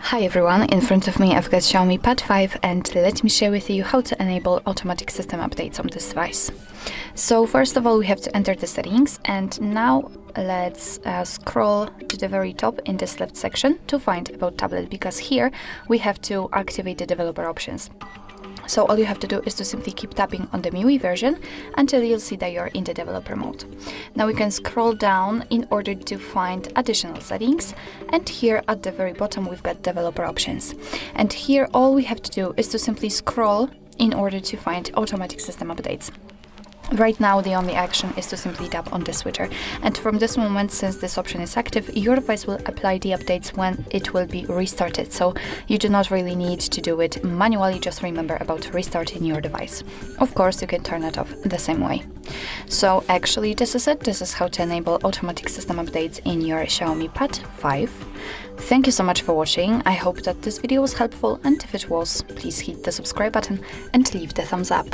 Hi everyone, in front of me I've got Xiaomi Pad 5 and let me share with you how to enable automatic system updates on this device. So first of all we have to enter the settings, and now let's scroll to the very top in this left section to find about tablet, because here we have to activate the developer options. So all you have to do is to simply keep tapping on the MIUI version until you'll see that you're in the developer mode. Now we can scroll down in order to find additional settings, and here at the very bottom we've got developer options. And here all we have to do is to simply scroll in order to find automatic system updates. Right now the only action is to simply tap on the switcher, and from this moment, since this option is active, your device will apply the updates when it will be restarted, so you do not really need to do it manually. Just remember about restarting your device. Of course you can turn it off the same way. So actually this is it. This is how to enable automatic system updates in your Xiaomi Pad 5. Thank you so much for watching. I hope that this video was helpful, and if it was, please hit the subscribe button and leave the thumbs up.